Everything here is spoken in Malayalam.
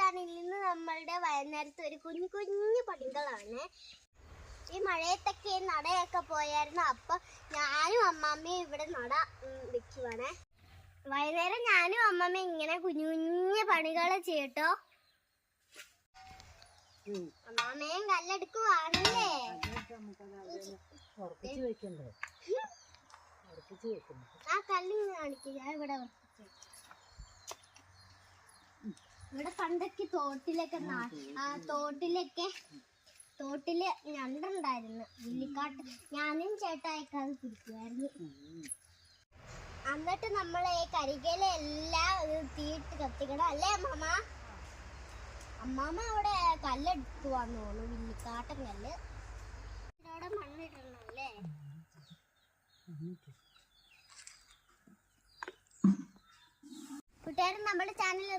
ചാനലിൽ നിന്ന് നമ്മളുടെ വൈകുന്നേരത്തെ ഒരു കുഞ്ഞു കുഞ്ഞു പണികളാണ്. ഈ മഴയത്തൊക്കെ നടയൊക്കെ പോയായിരുന്നു. അപ്പൊ ഞാനും അമ്മമ്മയും ഇവിടെ നട വെക്കുവാണ്. വൈകുന്നേരം ഞാനും അമ്മമ്മയും ഇങ്ങനെ കുഞ്ഞു കുഞ്ഞു പണികൾ ചെയ്യട്ടോ. അമ്മാമ്മയും കല്ലെടുക്കുവാണല്ലേ. ആ കല്ലിങ് കാണിക്കുക. ഞാൻ ഇവിടെ ഇവിടെ പണ്ടൊക്കെ തോട്ടില് ഞണ്ടുണ്ടായിരുന്നു. വില്ലിക്കാട്ട് ഞാനും ചേട്ടായിക്ക് അത് പിടിക്കുമായിരുന്നു. എന്നിട്ട് നമ്മൾ ഈ കരികയില എല്ലാം തീയിട്ട് കത്തിക്കണം അല്ലേ അമ്മാമ്മ? അമ്മാമ്മ അവിടെ കല്ലെടുത്തു വന്നു തോന്നുന്നു, വില്ലിക്കാട്ടൻ കല്ല്. ഇവിടെ മണ്ണിടണം അല്ലേ? കൂട്ടുകാരൻ നമ്മുടെ ചാനൽ